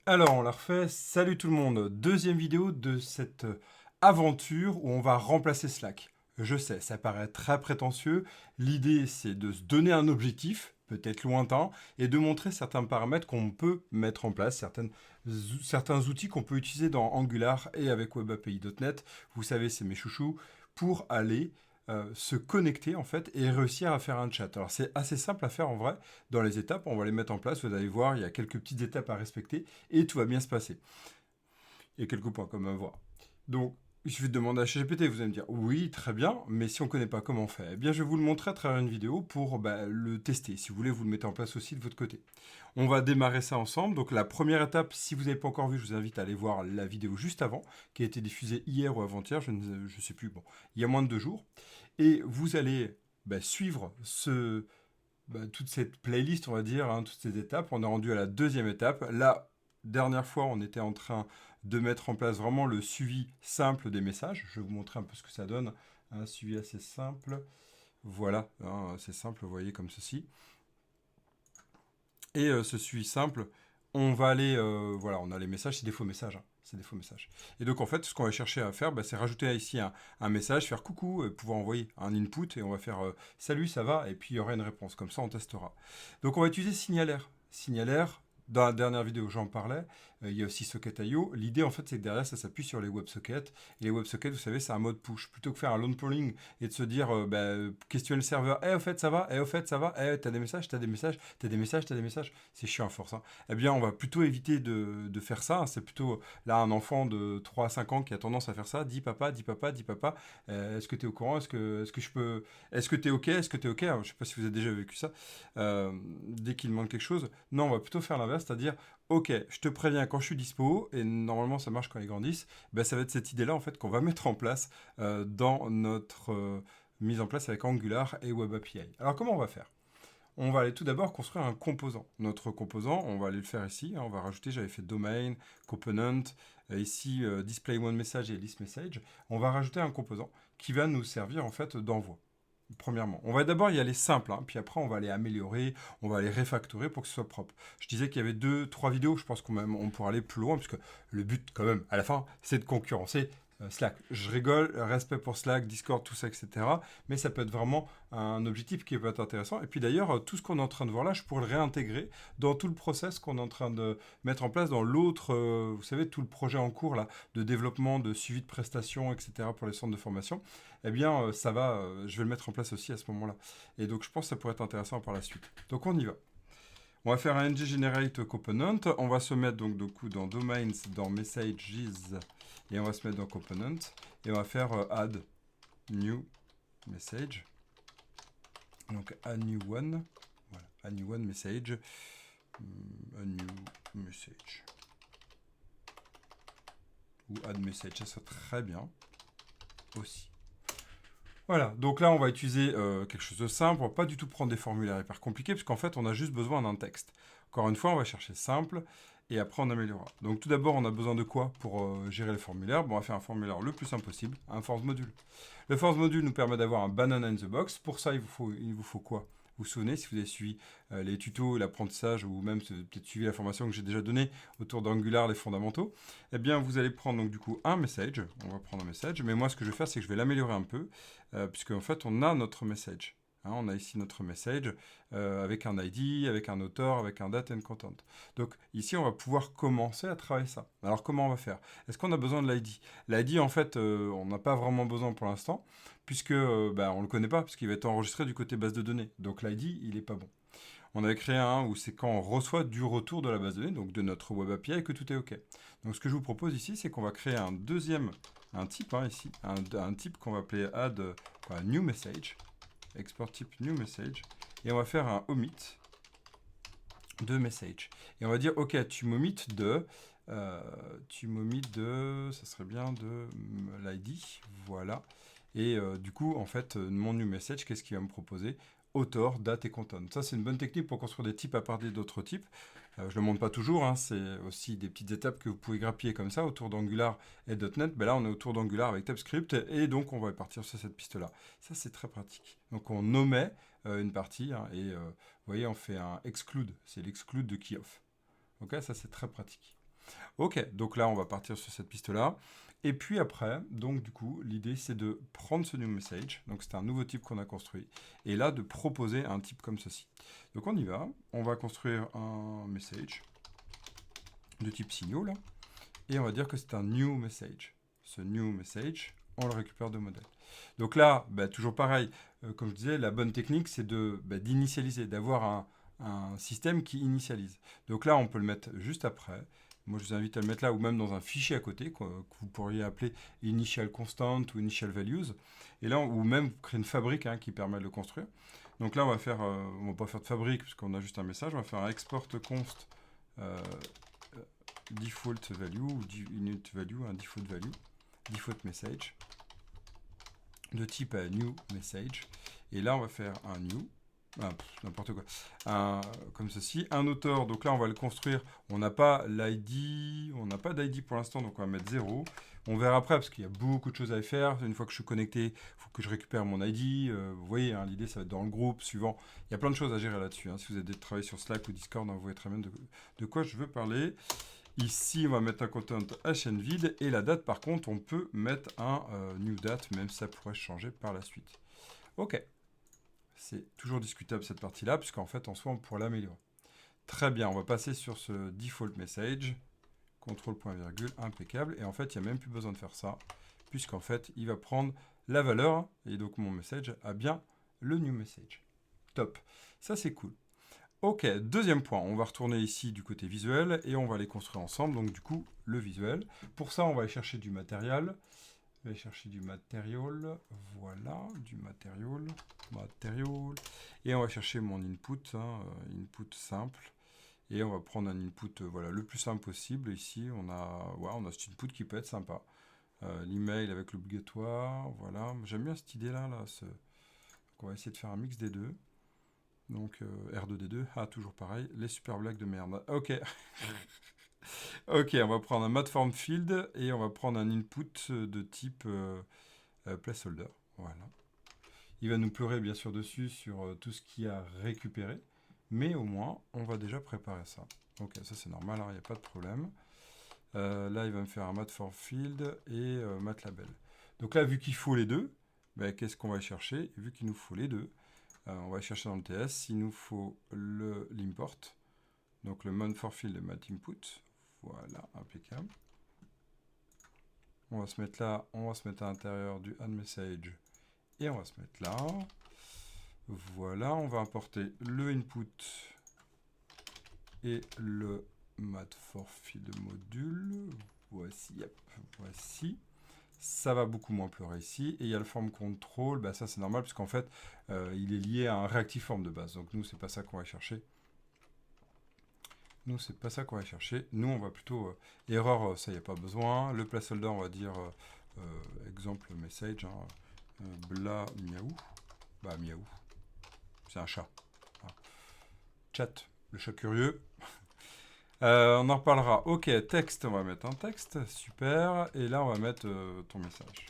Alors, on la refait. Salut tout le monde. Deuxième vidéo de cette aventure où on va remplacer Slack. Je sais, ça paraît très prétentieux. L'idée, c'est de se donner un objectif, peut-être lointain, et de montrer certains paramètres qu'on peut mettre en place, certains outils qu'on peut utiliser dans Angular et avec WebAPI.NET. Vous savez, c'est mes chouchous, pour aller se connecter en fait et réussir à faire un chat. Alors c'est assez simple à faire en vrai dans les étapes, on va les mettre en place, vous allez voir, il y a quelques petites étapes à respecter et tout va bien se passer. Il y a quelques points comme à voir. Donc, je vais demander à ChatGPT, vous allez me dire oui, très bien, mais si on ne connaît pas comment on fait, eh bien je vais vous le montrer à travers une vidéo pour le tester. Si vous voulez, vous le mettez en place aussi de votre côté. On va démarrer ça ensemble. Donc la première étape, si vous n'avez pas encore vu, je vous invite à aller voir la vidéo juste avant, qui a été diffusée hier ou avant-hier, je ne sais plus, bon, il y a moins de 2 jours. Et vous allez suivre toute cette playlist, on va dire, hein, toutes ces étapes. On est rendu à la deuxième étape. La dernière fois, on était en train de mettre en place vraiment le suivi simple des messages. Je vais vous montrer un peu ce que ça donne. Un suivi assez simple. Voilà, hein, c'est simple, vous voyez, comme ceci. Et ce suivi simple, on va aller, voilà, on a les messages, c'est des faux messages, hein, c'est des faux messages. Et donc en fait, ce qu'on va chercher à faire, c'est rajouter ici un message, faire coucou, pouvoir envoyer un input, et on va faire salut, ça va, et puis il y aura une réponse, comme ça on testera. Donc on va utiliser Signalaire. Signalaire, dans la dernière vidéo, j'en parlais. Il y a aussi Socket.io. L'idée, en fait, c'est que derrière, ça s'appuie sur les WebSockets. Et les WebSockets, vous savez, c'est un mode push. Plutôt que faire un load polling et de se dire, questionner le serveur, au fait, ça va, au fait, ça va, t'as des messages, t'as des messages, t'as des messages, t'as des messages. C'est chiant à force, hein. Eh bien, on va plutôt éviter de faire ça, hein. C'est plutôt, là, un enfant de 3 à 5 ans qui a tendance à faire ça. Dis papa, dis papa, dis papa. Est-ce que t'es au courant? Est-ce que je peux. Est-ce que t'es OK? Est-ce que t'es OK? Alors, je sais pas si vous avez déjà vécu ça. Dès qu'il demande quelque chose. Non, on va plutôt faire l'inverse, c'est-à-dire, ok, je te préviens quand je suis dispo, et normalement ça marche quand ils grandissent, ça va être cette idée-là en fait qu'on va mettre en place dans notre mise en place avec Angular et Web API. Alors comment on va faire? On va aller tout d'abord construire un composant. Notre composant, on va aller le faire ici, hein, on va rajouter, j'avais fait domain, component, ici display one message et list message. On va rajouter un composant qui va nous servir en fait d'envoi. Premièrement, on va d'abord y aller simple, hein, puis après on va aller améliorer, on va aller refactorer pour que ce soit propre. Je disais qu'il y avait 2, 3 vidéos, je pense qu'on pourra aller plus loin, puisque le but quand même, à la fin, c'est de concurrencer Slack. Je rigole, respect pour Slack, Discord, tout ça, etc. Mais ça peut être vraiment un objectif qui peut être intéressant. Et puis d'ailleurs, tout ce qu'on est en train de voir là, je pourrais le réintégrer dans tout le process qu'on est en train de mettre en place dans l'autre, vous savez, tout le projet en cours là, de développement, de suivi de prestations, etc. pour les centres de formation. Eh bien, ça va, je vais le mettre en place aussi à ce moment-là. Et donc, je pense que ça pourrait être intéressant par la suite. Donc, on y va. On va faire un ng-generate component. On va se mettre donc du coup dans domains, dans messages, et on va se mettre dans component. Et on va faire add new message. Donc, add new one. Voilà, add new one message. A new message. Ou add message, ça serait très bien aussi. Voilà, donc là on va utiliser quelque chose de simple, on va pas du tout prendre des formulaires hyper compliqués, puisqu'en fait on a juste besoin d'un texte. Encore une fois, on va chercher simple, et après on améliorera. Donc tout d'abord, on a besoin de quoi pour gérer les formulaires? Bon, on va faire un formulaire le plus simple possible, un force module. Le force module nous permet d'avoir un banana in the box. Pour ça, il vous faut quoi? Vous vous souvenez, si vous avez suivi les tutos, l'apprentissage, ou même peut-être suivi la formation que j'ai déjà donnée autour d'Angular, les fondamentaux, eh bien vous allez prendre donc du coup un message, on va prendre un message, mais moi ce que je vais faire c'est que je vais l'améliorer un peu, puisque en fait on a notre message. Hein, on a ici notre message avec un ID, avec un author, avec un date and content. Donc ici, on va pouvoir commencer à travailler ça. Alors comment on va faire? Est-ce qu'on a besoin de l'ID? L'ID, en fait, on n'a pas vraiment besoin pour l'instant, puisque on ne le connaît pas, puisqu'il va être enregistré du côté base de données. Donc l'ID, il n'est pas bon. On avait créé un où c'est quand on reçoit du retour de la base de données, donc de notre Web API, et que tout est OK. Donc ce que je vous propose ici, c'est qu'on va créer un type, hein, ici, un type qu'on va appeler add new message, export type new message, et on va faire un omit de message. Et on va dire, ok, ça serait bien de l'ID, voilà. Et du coup, en fait, mon new message, qu'est-ce qu'il va me proposer? Author, date et content. Ça, c'est une bonne technique pour construire des types à partir d'autres types. Je ne le montre pas toujours, hein, c'est aussi des petites étapes que vous pouvez grappiller comme ça autour d'Angular et .NET. Là, on est autour d'Angular avec TypeScript et donc on va partir sur cette piste-là. Ça, c'est très pratique. Donc, on nommait une partie, hein, et vous voyez, on fait un exclude, c'est l'exclude de key off. Ok, ça c'est très pratique. Ok, donc là, on va partir sur cette piste-là. Et puis après, donc du coup, l'idée, c'est de prendre ce new message. Donc c'est un nouveau type qu'on a construit. Et là, de proposer un type comme ceci. Donc on y va. On va construire un message de type signal, là. Et on va dire que c'est un new message. Ce new message, on le récupère de modèle. Donc là, toujours pareil, comme je disais, la bonne technique, c'est d'initialiser, d'avoir un système qui initialise. Donc là, on peut le mettre juste après. Moi, je vous invite à le mettre là ou même dans un fichier à côté que vous pourriez appeler initial constant ou initial values. Et là, ou même créer une fabrique qui permet de le construire. Donc là, on va pas faire de fabrique puisqu'on a juste un message. On va faire un export const default value ou unit value, un default value, default message de type new message. Et là, on va faire un new, n'importe quoi, comme ceci, un auteur. Donc là, on va le construire. On n'a pas l'ID, on n'a pas d'ID pour l'instant, donc on va mettre 0. On verra après parce qu'il y a beaucoup de choses à faire. Une fois que je suis connecté, il faut que je récupère mon ID. Vous voyez, l'idée, ça va être dans le groupe suivant. Il y a plein de choses à gérer là-dessus. Si vous avez travaillé sur Slack ou Discord, vous voyez très bien de quoi je veux parler. Ici, on va mettre un content HN vide et la date, par contre, on peut mettre un new date, même si ça pourrait changer par la suite. Ok, c'est toujours discutable cette partie-là, puisqu'en fait, en soi, on pourrait l'améliorer. Très bien, on va passer sur ce default message, contrôle point virgule, impeccable, et en fait, il n'y a même plus besoin de faire ça, puisqu'en fait, il va prendre la valeur, et donc mon message a bien le new message. Top, ça c'est cool. Ok, deuxième point, on va retourner ici du côté visuel et on va les construire ensemble, donc du coup, le visuel. Pour ça, on va aller chercher du matériel. On va aller chercher du matériel, voilà, du matériel, et on va chercher mon input, input simple. Et on va prendre un input voilà, le plus simple possible. Ici, on a cet input qui peut être sympa. L'email avec l'obligatoire, voilà. J'aime bien cette idée-là. Donc on va essayer de faire un mix des deux. Donc R2D2, toujours pareil, les super blagues de merde. Ok. Ok, on va prendre un mat form field et on va prendre un input de type placeholder. Voilà. Il va nous pleurer bien sûr dessus sur tout ce qu'il a récupéré, mais au moins on va déjà préparer ça. Ok, ça c'est normal, il n'y a pas de problème. Là, il va me faire un mat form field et mat label. Donc là, vu qu'il faut les deux, qu'est-ce qu'on va chercher? Vu qu'il nous faut les deux, on va chercher dans le TS, il nous faut l'import, donc le mount for field et mat input. Voilà, impeccable. On va se mettre là, on va se mettre à l'intérieur du add message et on va se mettre là. Voilà, on va importer le input et le mat for field module. Voici, yep, voici. Ça va beaucoup moins pleurer ici. Et il y a le form control, ça c'est normal parce qu'en fait, il est lié à un reactive form de base. Donc nous, c'est pas ça qu'on va chercher. Nous, c'est pas ça qu'on va chercher. Nous, on va plutôt... erreur, ça, il n'y a pas besoin. Le placeholder, on va dire exemple message. Bla miaou. Miaou. C'est un chat. Chat, le chat curieux. On en reparlera. Ok, texte, on va mettre un texte. Super. Et là, on va mettre ton message.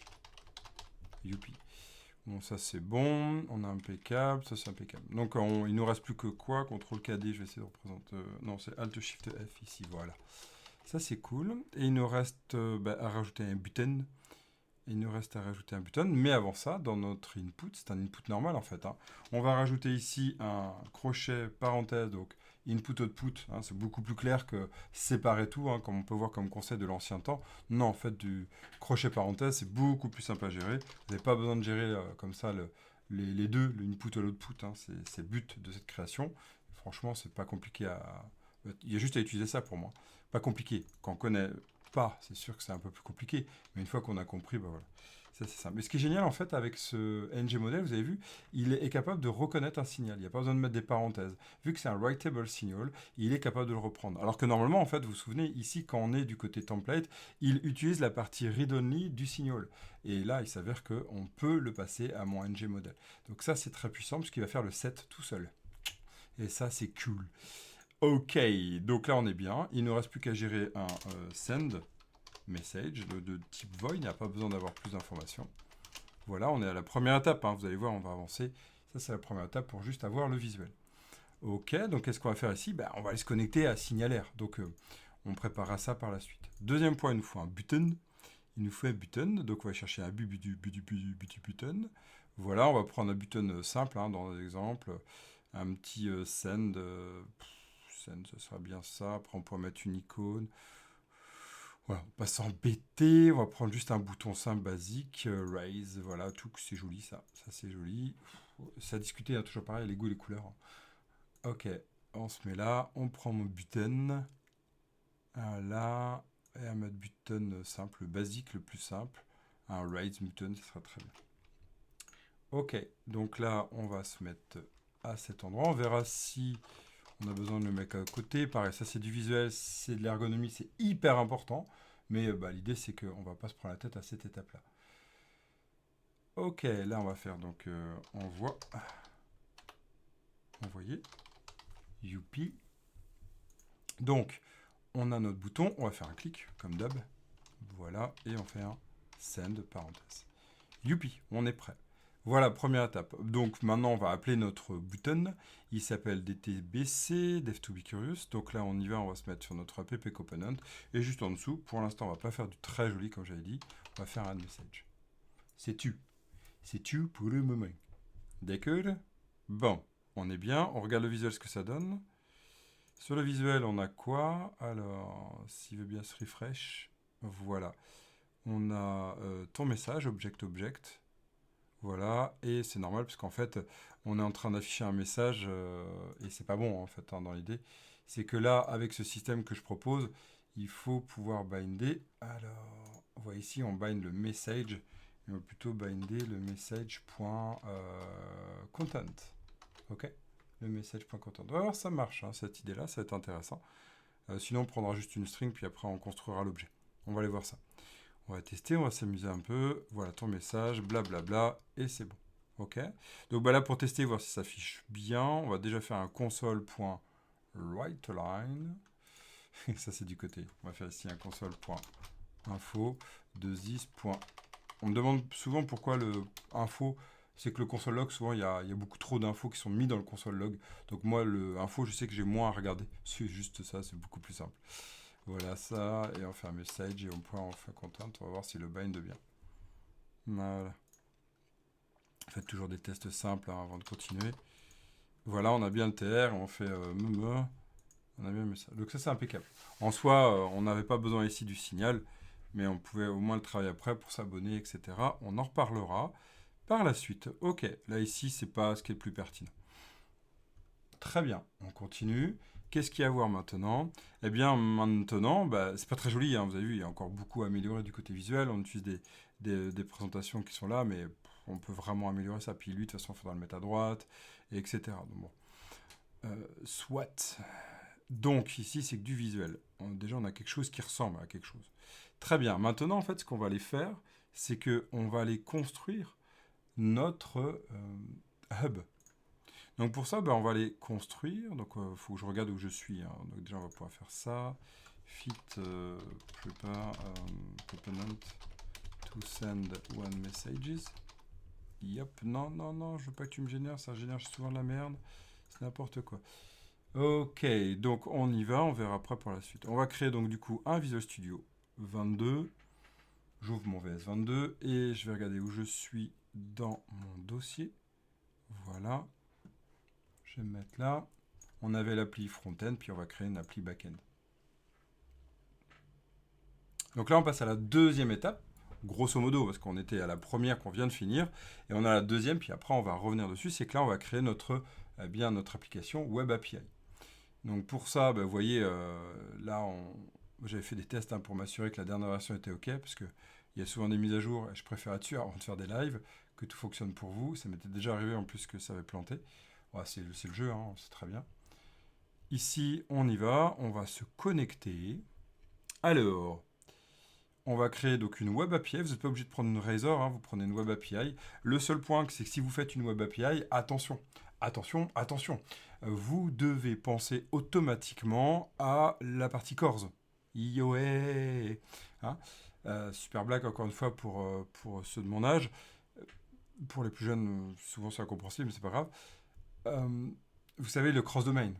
Youpi. Bon, ça c'est bon, on a impeccable, ça c'est impeccable. Donc il nous reste plus que quoi? CTRL KD, je vais essayer de représenter. Non, c'est Alt Shift F ici, voilà. Ça c'est cool. Et il nous reste à rajouter un button. Mais avant ça, dans notre input, c'est un input normal en fait. On va rajouter ici un crochet parenthèse, donc input-output. C'est beaucoup plus clair que séparer tout, comme on peut voir comme conseil de l'ancien temps. Non, en fait, du crochet parenthèse, c'est beaucoup plus simple à gérer. Vous n'avez pas besoin de gérer comme ça les deux, l'input et l'output. C'est le but de cette création. Franchement, c'est pas compliqué à... Il y a juste à utiliser ça pour moi. Pas compliqué. Quand on connaît pas, c'est sûr que c'est un peu plus compliqué. Mais une fois qu'on a compris, voilà. Ça, c'est simple. Mais ce qui est génial, en fait, avec ce NG model, vous avez vu, il est capable de reconnaître un signal. Il n'y a pas besoin de mettre des parenthèses. Vu que c'est un writable signal, il est capable de le reprendre. Alors que normalement, en fait, vous vous souvenez, ici, quand on est du côté template, il utilise la partie read-only du signal. Et là, il s'avère qu'on peut le passer à mon NG model. Donc ça, c'est très puissant, parce qu'il va faire le set tout seul. Et ça, c'est cool. Ok, donc là, on est bien. Il ne reste plus qu'à gérer un send message de type void, il n'y a pas besoin d'avoir plus d'informations. Voilà, on est à la première étape, vous allez voir, on va avancer. Ça, c'est la première étape pour juste avoir le visuel. Ok, donc qu'est-ce qu'on va faire ici? On va aller se connecter à Signalaire. Donc, On préparera ça par la suite. Deuxième point, il nous faut un button. Il nous faut un button, donc on va chercher un button. Voilà, on va prendre un button simple dans l'exemple. Un petit send. Send, ce sera bien ça. Après, on pourra mettre une icône. Voilà, on va pas s'embêter. On va prendre juste un bouton simple basique. Raise, voilà, tout. C'est joli ça. Ça, c'est joli. Ça a discuté, toujours pareil, les goûts et les couleurs. Ok, on se met là. On prend mon button. Là. Et un mode button simple, basique, le plus simple. Un raise button, ça sera très bien. Ok, donc là, on va se mettre à cet endroit. On verra si on a besoin de le mettre à côté. Pareil, ça c'est du visuel, c'est de l'ergonomie, c'est hyper important. Mais l'idée, c'est qu'on ne va pas se prendre la tête à cette étape-là. Ok, là, on va faire donc envoi. Envoyer. Youpi. Donc, on a notre bouton, on va faire un clic, comme d'hab. Voilà, et on fait un send, parenthèse. Youpi, on est prêt. Voilà, première étape. Donc maintenant, on va appeler notre button. Il s'appelle DTBC, Dev to be Curious. Donc là, on y va, on va se mettre sur notre app component. Et juste en dessous, pour l'instant, on va pas faire du très joli, comme j'avais dit. On va faire un message. C'est tu. C'est tu pour le moment. D'accord? Bon, on est bien. On regarde le visuel, ce que ça donne. Sur le visuel, on a quoi? Alors, s'il veut bien se refresh. Voilà. On a ton message, object. Voilà, et c'est normal parce qu'en fait, on est en train d'afficher un message et c'est pas bon en fait dans l'idée. C'est que là, avec ce système que je propose, il faut pouvoir binder. Alors, on voit ici, on bind le message, et on va plutôt binder le message.content. Ok, le message.content. Alors ça marche, cette idée-là, ça va être intéressant. Sinon, on prendra juste une string, puis après, on construira l'objet. On va aller voir ça. On va tester, on va s'amuser un peu. Voilà ton message, blablabla, et c'est bon. Ok. Donc là, pour tester, voir si ça affiche bien, on va déjà faire un console.writeLine. Ça, c'est du côté. On va faire ici un console.info de this. On me demande souvent pourquoi le info, c'est que le console log, souvent, il y a beaucoup trop d'infos qui sont mis dans le console log. Donc moi, le info, je sais que j'ai moins à regarder. C'est juste ça, c'est beaucoup plus simple. Voilà ça, et on fait un message et on fait content. On va voir si le bind bien. Voilà. Faites toujours des tests simples avant de continuer. Voilà, on a bien le TR, on fait on a bien mis ça. Donc ça c'est impeccable. En soi, on n'avait pas besoin ici du signal, mais on pouvait au moins le travailler après pour s'abonner, etc. On en reparlera par la suite. Ok, là ici c'est pas ce qui est le plus pertinent. Très bien, on continue. Qu'est-ce qu'il y a à voir maintenant? Eh bien, maintenant, c'est pas très joli, vous avez vu, il y a encore beaucoup à améliorer du côté visuel. On utilise des présentations qui sont là, mais on peut vraiment améliorer ça. Puis lui, de toute façon, il faudra le mettre à droite, etc. Donc, bon. Soit. Donc, ici, c'est que du visuel. Déjà, on a quelque chose qui ressemble à quelque chose. Très bien. Maintenant, en fait, ce qu'on va aller faire, c'est qu'on va aller construire notre hub. Donc pour ça, on va aller construire. Donc il faut que je regarde où je suis. Donc déjà, on va pouvoir faire ça. Fit prepare component to send one messages. Yep, non, je veux pas que tu me génères. Ça génère souvent de la merde. C'est n'importe quoi. Ok, donc on y va. On verra après pour la suite. On va créer donc du coup un Visual Studio 22. J'ouvre mon VS22 et je vais regarder où je suis dans mon dossier. Voilà. Je vais me mettre là. On avait l'appli front-end, puis on va créer une appli back-end. Donc là, on passe à la deuxième étape, grosso modo, parce qu'on était à la première qu'on vient de finir, et on a la deuxième, puis après, on va revenir dessus, c'est que là, on va créer notre application Web API. Donc pour ça, vous voyez, là, j'avais fait des tests pour m'assurer que la dernière version était OK, parce qu'il y a souvent des mises à jour, et je préfère être sûr avant de faire des lives, que tout fonctionne pour vous. Ça m'était déjà arrivé en plus que ça avait planté. Ouais, c'est le jeu, c'est très bien. Ici, on y va, on va se connecter. Alors, on va créer donc une Web API. Vous n'êtes pas obligé de prendre une Razor, vous prenez une Web API. Le seul point, c'est que si vous faites une Web API, attention, vous devez penser automatiquement à la partie cores. Yoé, super blague encore une fois pour ceux de mon âge. Pour les plus jeunes, souvent c'est incompréhensible, mais c'est pas grave. Vous savez, le cross-domain.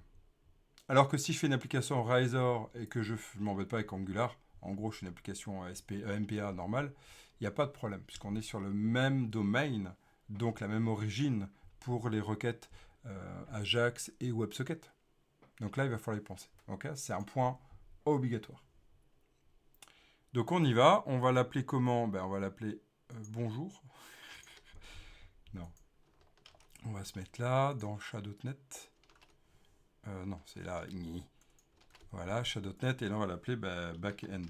Alors que si je fais une application Razor et que je ne m'embête pas avec Angular, en gros, je fais une application MPA normale, il n'y a pas de problème, puisqu'on est sur le même domaine, donc la même origine pour les requêtes Ajax et WebSocket. Donc là, il va falloir y penser. Okay, c'est un point obligatoire. Donc on y va. On va l'appeler comment? On va l'appeler bonjour. Non. On va se mettre là, dans chat.net. Non, c'est là. Voilà, chat.net. Et là, on va l'appeler backend.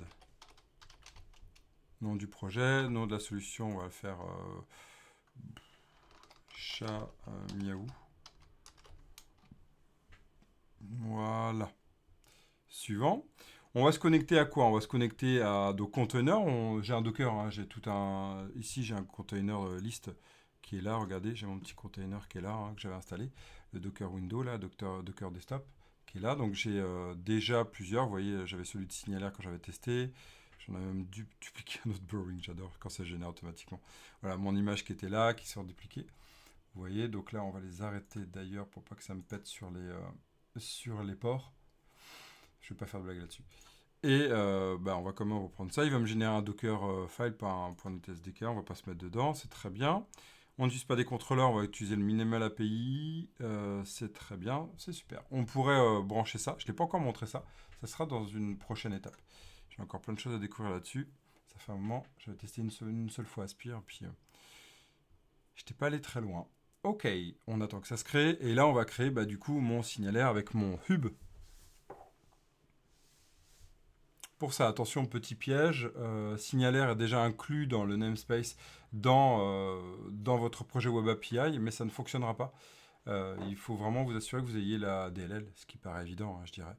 Nom du projet, nom de la solution, on va le faire chat miaou. Voilà. Suivant. On va se connecter à quoi? On va se connecter à nos containers. J'ai un Docker, hein, j'ai tout un. Ici, j'ai un container list qui est là. Regardez, j'ai mon petit container qui est là, hein, que j'avais installé. Le Docker Window, là, Docker Desktop, qui est là. Donc j'ai déjà plusieurs. Vous voyez, j'avais celui de Signaler quand j'avais testé. J'en avais même dupliqué un autre Brewing, j'adore quand ça génère automatiquement. Voilà, mon image qui était là, qui sort dupliquée. Vous voyez, donc là, on va les arrêter d'ailleurs pour pas que ça me pète sur les ports. Je vais pas faire de blague là-dessus. Et on va comment reprendre ça. Il va me générer un Docker file par un point .SDK. On va pas se mettre dedans, c'est très bien. On n'utilise pas des contrôleurs, on va utiliser le Minimal API. C'est très bien, c'est super. On pourrait brancher ça. Je ne l'ai pas encore montré ça. Ça sera dans une prochaine étape. J'ai encore plein de choses à découvrir là-dessus. Ça fait un moment. J'avais testé une seule fois Aspire, puis je n'étais pas allé très loin. Ok, on attend que ça se crée. Et là, on va créer du coup mon signalaire avec mon hub. Pour ça, attention, petit piège, Signalaire est déjà inclus dans le namespace dans votre projet Web API, mais ça ne fonctionnera pas. Il faut vraiment vous assurer que vous ayez la DLL, ce qui paraît évident, hein, je dirais.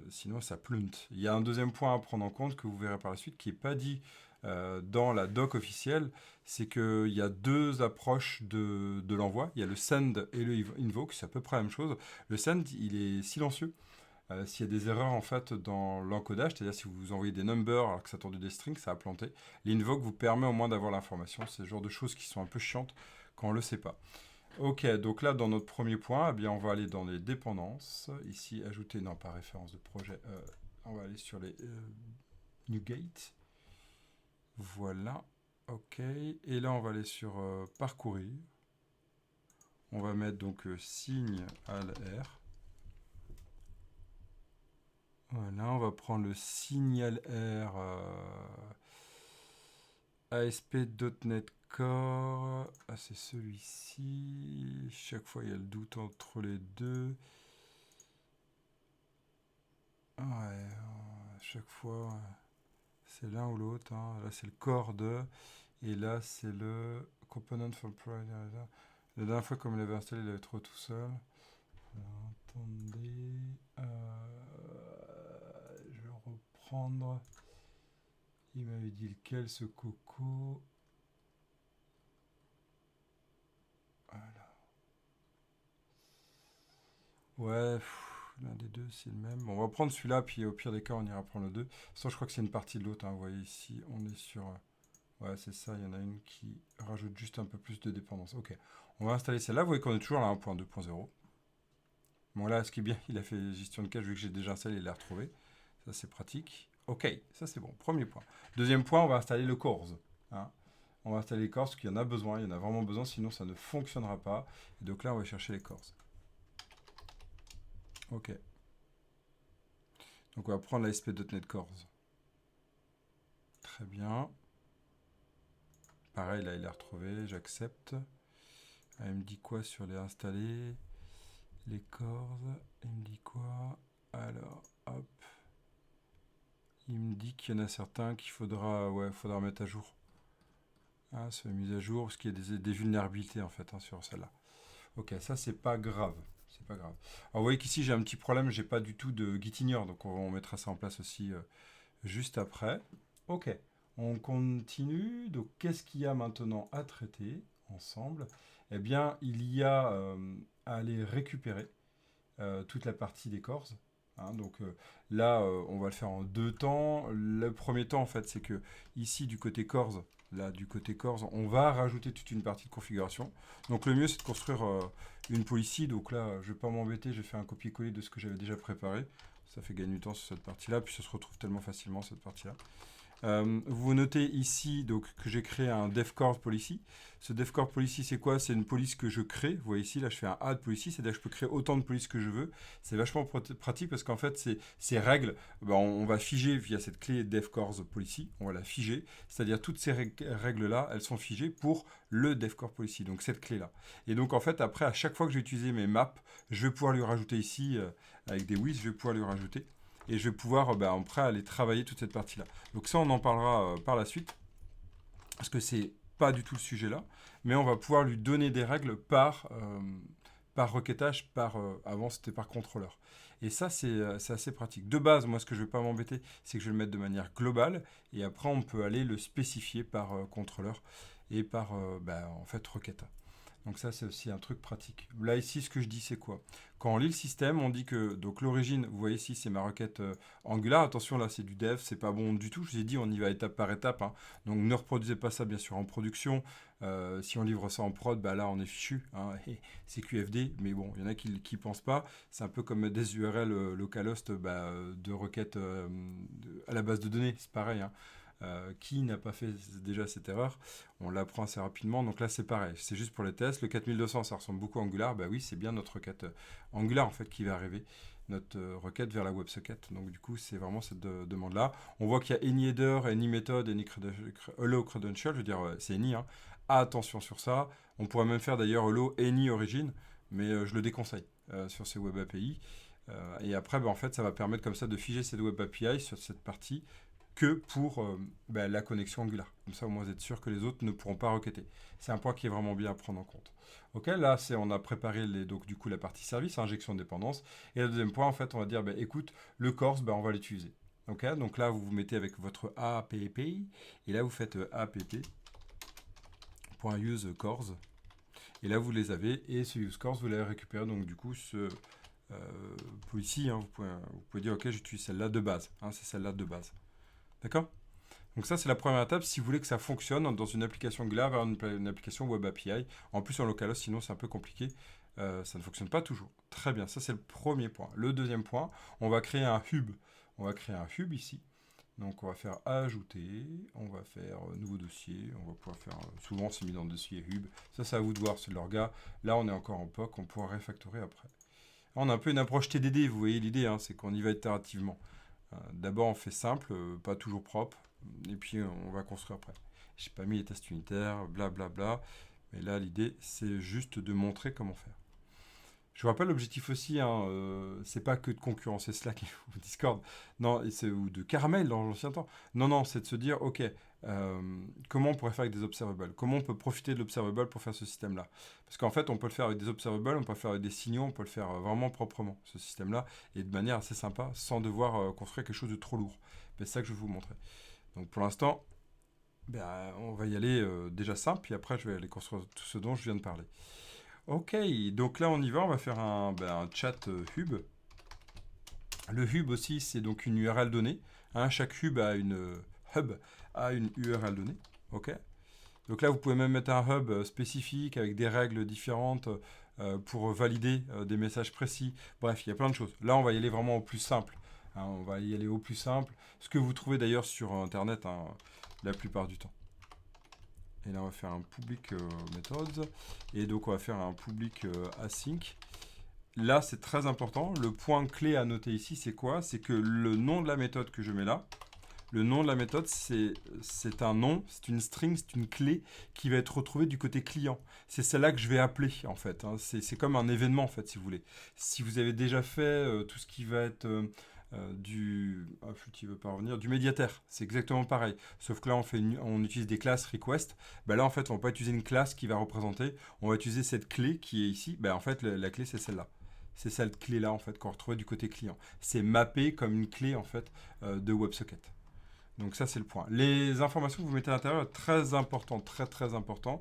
Sinon, ça plunt. Il y a un deuxième point à prendre en compte que vous verrez par la suite, qui n'est pas dit dans la doc officielle, c'est qu'il y a deux approches de l'envoi. Il y a le send et le invoke, c'est à peu près la même chose. Le send, il est silencieux. S'il y a des erreurs en fait dans l'encodage, c'est-à-dire si vous envoyez des numbers alors que ça tourne des strings, ça a planté. L'invoke vous permet au moins d'avoir l'information. C'est le genre de choses qui sont un peu chiantes quand on ne le sait pas. Ok, donc là dans notre premier point, eh bien, on va aller dans les dépendances. Ici, ajouter, non pas référence de projet, on va aller sur les NuGate. Voilà, ok. Et là on va aller sur parcourir. On va mettre donc signe ALR. Voilà, on va prendre le signal R ASP.NET Core. Ah, c'est celui-ci. Chaque fois, il y a le doute entre les deux. Ouais, chaque fois, c'est l'un ou l'autre. Hein. Là, c'est le core de. Et là, c'est le component for provider. La dernière fois, comme il l'avait installé, il avait trop tout seul. Alors, attendez. Je vais reprendre. Il m'avait dit lequel, ce coco. Voilà. Ouais, l'un des deux, c'est le même. Bon, on va prendre celui-là, puis au pire des cas, on ira prendre le 2. Ça, je crois que c'est une partie de l'autre. Hein. Vous voyez ici, on est sur... Ouais, c'est ça, il y en a une qui rajoute juste un peu plus de dépendance. Ok, on va installer celle-là. Vous voyez qu'on est toujours à 1.2.0. Bon, là, ce qui est bien, il a fait gestion de cache, vu que j'ai déjà installé, il l'a retrouvé. Ça, c'est pratique. Ok, ça, c'est bon. Premier point. Deuxième point, on va installer le cores. Hein. On va installer les cores, parce qu'il y en a besoin, il y en a vraiment besoin, sinon ça ne fonctionnera pas. Et donc là, on va chercher les cores. Ok. Donc on va prendre l'ASP.NET Cores. Très bien. Pareil, là, il a retrouvé, j'accepte. Ah, il me dit quoi sur les installés? Les cores, il me dit quoi? Alors, hop. Il me dit qu'il y en a certains qu'il faudra mettre à jour. Ah, c'est la mise à jour, parce qu'il y a des vulnérabilités en fait sur celle-là. Ok, ça c'est pas grave. C'est pas grave. Alors vous voyez qu'ici j'ai un petit problème, j'ai pas du tout de Gitignore, donc on mettra ça en place aussi juste après. Ok, on continue. Donc qu'est-ce qu'il y a maintenant à traiter ensemble? Eh bien, il y a à aller récupérer toute la partie des cores. hein. Donc là, on va le faire en deux temps. Le premier temps, en fait, c'est que ici, du côté cores, là, du côté cores, on va rajouter toute une partie de configuration. Donc le mieux, c'est de construire une policy. Donc là, je ne vais pas m'embêter, j'ai fait un copier-coller de ce que j'avais déjà préparé. Ça fait gagner du temps sur cette partie-là, puis ça se retrouve tellement facilement, cette partie-là. Vous notez ici donc, que j'ai créé un devcore policy. Ce devcore policy, c'est quoi? C'est une police que je crée. Vous voyez ici, là, je fais un add policy, c'est-à-dire que je peux créer autant de polices que je veux. C'est vachement pratique parce qu'en fait, ces règles, ben, on va figer via cette clé devcore policy. On va la figer, c'est-à-dire toutes ces règles-là, elles sont figées pour le devcore policy, donc cette clé-là. Et donc, en fait, après, à chaque fois que je vais utiliser mes maps, je vais pouvoir lui rajouter ici, avec des with, je vais pouvoir lui rajouter. Et je vais pouvoir après aller travailler toute cette partie-là. Donc ça, on en parlera par la suite, parce que c'est pas du tout le sujet là, mais on va pouvoir lui donner des règles par requêtage, avant c'était par contrôleur. Et ça, c'est assez pratique. De base, moi, ce que je ne vais pas m'embêter, c'est que je vais le mettre de manière globale, et après, on peut aller le spécifier par contrôleur et par, en fait, requête. Donc ça, c'est aussi un truc pratique. Là, ici, ce que je dis, c'est quoi? Quand on lit le système, on dit que donc l'origine, vous voyez ici, c'est ma requête Angular. Attention, là, c'est du dev, c'est pas bon du tout. Je vous ai dit, on y va étape par étape, hein. Donc ne reproduisez pas ça, bien sûr, en production. Si on livre ça en prod, bah là, on est fichu, hein. C'est QFD, mais bon, il y en a qui pensent pas. C'est un peu comme des URL localhost de requêtes à la base de données. C'est pareil, hein. Qui n'a pas fait déjà cette erreur? On l'apprend assez rapidement. Donc là, c'est pareil. C'est juste pour les tests. Le 4200, ça ressemble beaucoup à Angular. Bah oui, c'est bien notre requête Angular en fait qui va arriver. Notre requête vers la WebSocket. Donc du coup, c'est vraiment cette demande-là. On voit qu'il y a any header, any method, any hello credential. Je veux dire, c'est any. Hein. Attention sur ça. On pourrait même faire d'ailleurs hello any origin, mais je le déconseille sur ces Web API. Et après, en fait, ça va permettre comme ça de figer cette Web API sur cette partie que pour la connexion Angular. Comme ça, au moins, vous êtes sûr que les autres ne pourront pas requêter. C'est un point qui est vraiment bien à prendre en compte. Ok, là, on a préparé donc, du coup, la partie service, injection de dépendance. Et le deuxième point, en fait, on va dire, écoute, le CORS, on va l'utiliser. Ok, donc là, vous vous mettez avec votre app, et là, vous faites app.useCORS. Et là, vous les avez, et ce useCORS, vous l'avez récupéré, donc du coup, ce policy, hein, vous pouvez dire, ok, j'utilise celle-là de base. Hein, c'est celle-là de base. D'accord? Donc ça, c'est la première étape si vous voulez que ça fonctionne dans une application Angular vers une application Web API. En plus, en localhost, sinon c'est un peu compliqué. Ça ne fonctionne pas toujours. Très bien, ça c'est le premier point. Le deuxième point, on va créer un hub. On va créer un hub ici. Donc on va faire ajouter, on va faire nouveau dossier, on va pouvoir faire, souvent c'est mis dans le dossier hub. Ça c'est à vous de voir, c'est de l'orga. Là on est encore en POC, on pourra refactorer après. On a un peu une approche TDD, vous voyez l'idée, hein, c'est qu'on y va itérativement. D'abord on fait simple, pas toujours propre, et puis on va construire après. J'ai pas mis les tests unitaires, blablabla, mais là l'idée c'est juste de montrer comment faire. Je vous rappelle l'objectif aussi, hein, c'est pas que de concurrencer Slack ou Discord, non, ou de Caramel dans l'ancien temps. Non, c'est de se dire, ok, comment on pourrait faire avec des observables? Comment on peut profiter de l'observable pour faire ce système-là? Parce qu'en fait, on peut le faire avec des observables, on peut le faire avec des signaux, on peut le faire vraiment proprement, ce système-là, et de manière assez sympa, sans devoir construire quelque chose de trop lourd. C'est ça que je vais vous montrer. Donc pour l'instant, on va y aller déjà simple, puis après je vais aller construire tout ce dont je viens de parler. Ok, donc là on y va, on va faire un chat hub. Le hub aussi, c'est donc une URL donnée. Hein, chaque hub a une URL donnée. Ok. Donc là, vous pouvez même mettre un hub spécifique avec des règles différentes pour valider des messages précis. Bref, il y a plein de choses. Là, on va y aller vraiment au plus simple. Hein, on va y aller au plus simple. Ce que vous trouvez d'ailleurs sur Internet la plupart du temps. Et là, on va faire un public methods. Et donc, on va faire un public async. Là, c'est très important. Le point clé à noter ici, c'est quoi? C'est que le nom de la méthode que je mets là, le nom de la méthode, c'est un nom, c'est une string, c'est une clé qui va être retrouvée du côté client. C'est celle-là que je vais appeler, en fait. Hein. C'est comme un événement, en fait, si vous voulez. Si vous avez déjà fait tout ce qui va être du médiataire, c'est exactement pareil. Sauf que là, on utilise des classes request. Là, en fait, on va pas utiliser une classe qui va représenter. On va utiliser cette clé qui est ici. En fait, la clé, c'est celle-là. C'est cette clé-là, en fait, qu'on retrouve du côté client. C'est mappé comme une clé, en fait, de WebSocket. Donc ça, c'est le point. Les informations que vous mettez à l'intérieur, très important, très très important.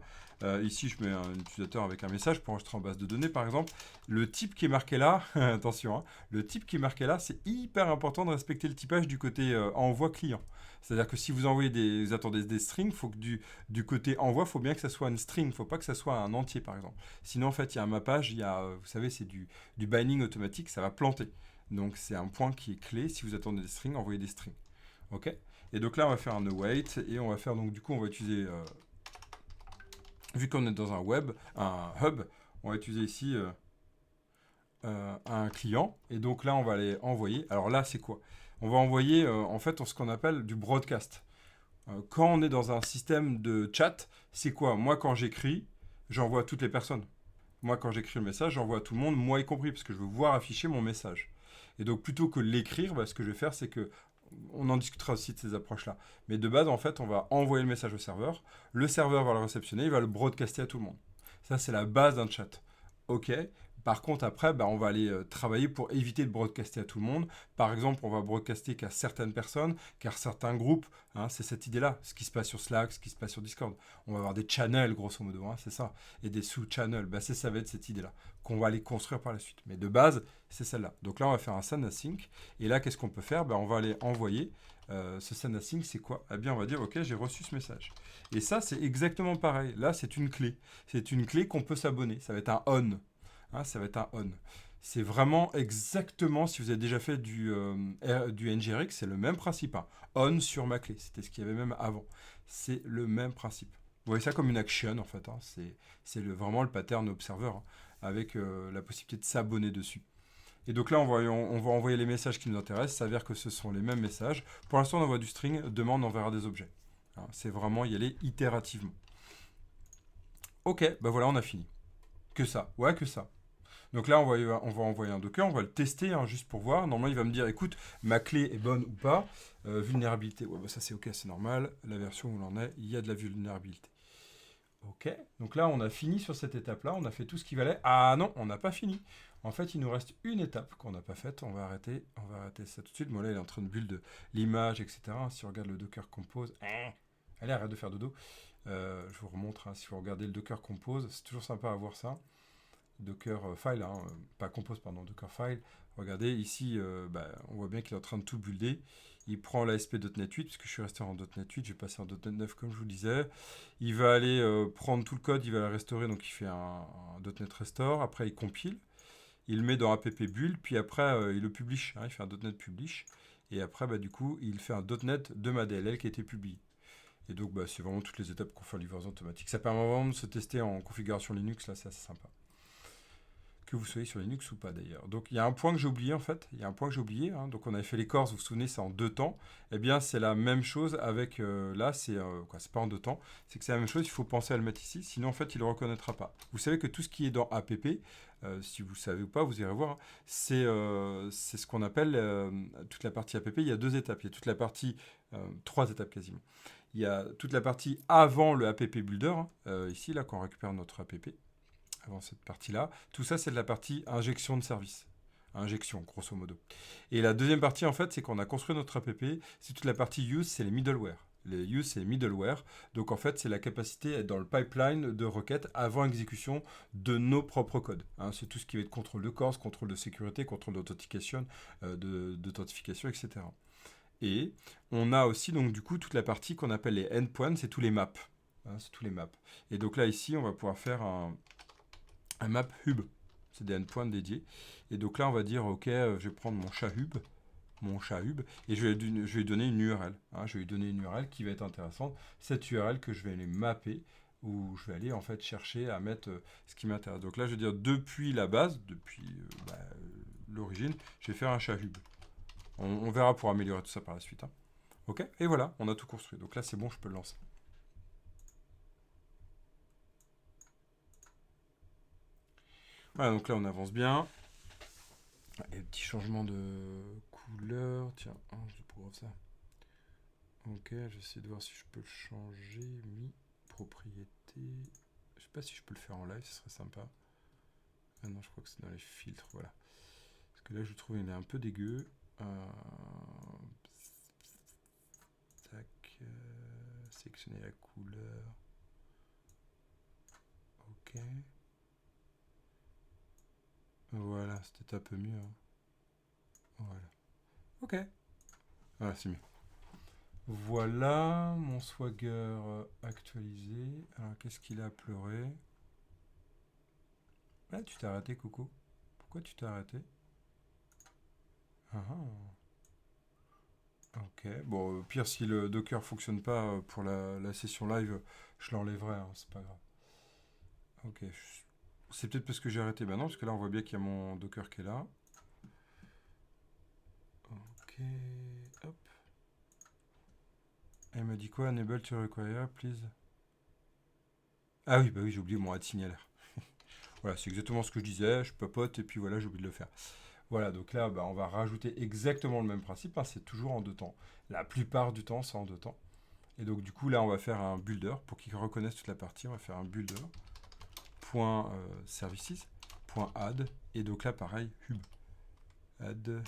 Ici, je mets un utilisateur avec un message pour enregistrer en base de données, par exemple. Le type qui est marqué là, attention, hein, le type qui est marqué là, c'est hyper important de respecter le typage du côté envoi client. C'est-à-dire que si vous envoyez vous attendez des strings, faut que du côté envoi, il faut bien que ça soit une string, il ne faut pas que ça soit un entier, par exemple. Sinon, en fait, il y a un mappage, il y a, vous savez, c'est du binding automatique, ça va planter. Donc, c'est un point qui est clé. Si vous attendez des strings, envoyez des strings. OK. Et donc là, on va faire un await et on va faire donc du coup, on va utiliser, vu qu'on est dans un web, un hub, on va utiliser ici un client. Et donc là, on va aller envoyer. Alors là, c'est quoi? On va envoyer en fait ce qu'on appelle du broadcast. Quand on est dans un système de chat, c'est quoi? Moi, quand j'écris, j'envoie à toutes les personnes. Moi, quand j'écris le message, j'envoie à tout le monde, moi y compris, parce que je veux voir afficher mon message. Et donc, plutôt que l'écrire, bah, ce que je vais faire, c'est que on en discutera aussi de ces approches-là. Mais de base, en fait, on va envoyer le message au serveur. Le serveur va le réceptionner, il va le broadcaster à tout le monde. Ça, c'est la base d'un chat. OK. Par contre, après, bah, on va aller travailler pour éviter de broadcaster à tout le monde. Par exemple, on va broadcaster qu'à certaines personnes, qu'à certains groupes. Hein, c'est cette idée-là. Ce qui se passe sur Slack, ce qui se passe sur Discord. On va avoir des channels, grosso modo. Hein, c'est ça. Et des sous-channels. Bah, ça va être cette idée-là qu'on va aller construire par la suite. Mais de base, c'est celle-là. Donc là, on va faire un send async. Et là, qu'est-ce qu'on peut faire? Ben, on va aller envoyer. Ce send async, c'est quoi? Eh bien, on va dire, OK, j'ai reçu ce message. Et ça, c'est exactement pareil. Là, c'est une clé. C'est une clé qu'on peut s'abonner. Ça va être un on. Hein, ça va être un on. C'est vraiment exactement, si vous avez déjà fait du NGRX, c'est le même principe. Hein. On sur ma clé. C'était ce qu'il y avait même avant. C'est le même principe. Vous voyez ça comme une action, en fait. Hein. C'est vraiment le pattern observer, hein, avec la possibilité de s'abonner dessus. Et donc là, on va envoyer les messages qui nous intéressent. Ça s'avère que ce sont les mêmes messages. Pour l'instant, on envoie du string. Demain, on enverra des objets. Hein, c'est vraiment y aller itérativement. Ok, ben voilà, on a fini. Que ça. Ouais, que ça. Donc là, on va envoyer un Docker, on va le tester hein, juste pour voir. Normalement, il va me dire, écoute, ma clé est bonne ou pas. Vulnérabilité, ouais, bah ça c'est ok, c'est normal. La version où l'on est, il y a de la vulnérabilité. Ok, donc là, on a fini sur cette étape-là. On a fait tout ce qu'il fallait. Ah non, on n'a pas fini. En fait, il nous reste une étape qu'on n'a pas faite. On va arrêter ça tout de suite. Bon, là, il est en train de build de l'image, etc. Si on regarde le Docker Compose, allez, arrête de faire dodo. Je vous remontre, hein, si vous regardez le Docker Compose, c'est toujours sympa à voir ça. Docker file, hein, pas compose, pardon, Docker file. Regardez, ici, on voit bien qu'il est en train de tout builder. Il prend l'ASP.NET 8, puisque je suis resté en .NET 8, je vais passer en .NET 9 comme je vous disais. Il va aller prendre tout le code, il va le restaurer, donc il fait un .NET Restore. Après, il compile, il le met dans app build, puis après, il le publish. Hein, il fait un .NET publish. Et après, du coup, il fait un .NET de ma DLL qui a été publié. Et donc, c'est vraiment toutes les étapes qu'on fait en livraison automatique. Ça permet vraiment de se tester en configuration Linux, là, c'est assez sympa. Que vous soyez sur Linux ou pas d'ailleurs. Donc il y a un point que j'ai oublié en fait, il y a un point que j'ai oublié, hein. Donc on avait fait les corses, vous vous souvenez, c'est en 2 temps. Eh bien c'est la même chose avec, là c'est c'est pas en 2 temps, c'est que c'est la même chose, il faut penser à le mettre ici, sinon en fait il ne le reconnaîtra pas. Vous savez que tout ce qui est dans app, si vous savez ou pas, vous irez voir, hein, c'est ce qu'on appelle toute la partie app, il y a 2 étapes, il y a toute la partie, 3 étapes quasiment. Il y a toute la partie avant le app builder, hein, ici là quand on récupère notre app, avant cette partie-là. Tout ça, c'est de la partie injection de service. Injection, grosso modo. Et la deuxième partie, en fait, c'est qu'on a construit notre app. C'est toute la partie use, c'est les middleware. Les use, c'est les middleware. Donc, en fait, c'est la capacité à être dans le pipeline de requêtes avant exécution de nos propres codes. Hein, c'est tout ce qui va être contrôle de CORS, contrôle de sécurité, contrôle d'authentification, etc. Et on a aussi, donc, du coup, toute la partie qu'on appelle les endpoints, c'est tous les maps. Hein, c'est tous les maps. Et donc là, ici, on va pouvoir faire un map hub. C'est des endpoints dédiés. Et donc là, on va dire, ok, je vais prendre mon chat hub, et je vais lui donner une URL. Hein, je vais lui donner une URL qui va être intéressante. Cette URL que je vais aller mapper, où je vais aller en fait chercher à mettre ce qui m'intéresse. Donc là, je vais dire depuis la base, depuis l'origine, je vais faire un chat hub. On verra pour améliorer tout ça par la suite. Hein. Ok, et voilà, on a tout construit. Donc là, c'est bon, je peux le lancer. Voilà, donc là, on avance bien. Et petit changement de couleur. Tiens, je pourrais ça. Ok, j'essaie de voir si je peux le changer. Mi propriété. Je sais pas si je peux le faire en live, ce serait sympa. Ah non, je crois que c'est dans les filtres, voilà. Parce que là, je trouve qu'il est un peu dégueu. sélectionner la couleur. Ok. Voilà, c'était un peu mieux. Hein. Voilà. Ok. Voilà, c'est mieux. Voilà, mon Swagger actualisé. Alors, qu'est-ce qu'il a pleuré? Ah, tu t'es arrêté, Coco. Pourquoi tu t'es arrêté? Ah, ok. Bon, pire, si le Docker fonctionne pas pour la session live, je l'enlèverai, hein, c'est pas grave. Ok. C'est peut-être parce que j'ai arrêté maintenant, parce que là, on voit bien qu'il y a mon Docker qui est là. Ok. Hop. Elle m'a dit quoi? Enable to require, please. Ah oui, bah oui, j'ai oublié mon add signalaire. Voilà, c'est exactement ce que je disais, je papote et puis voilà, j'ai oublié de le faire. Voilà, donc là, bah, on va rajouter exactement le même principe, hein, c'est toujours en deux temps. La plupart du temps, c'est en deux temps. Et donc du coup, là, on va faire un builder, pour qu'il reconnaisse toute la partie, on va faire un builder, .services, .add, et donc là, pareil, hub. Add,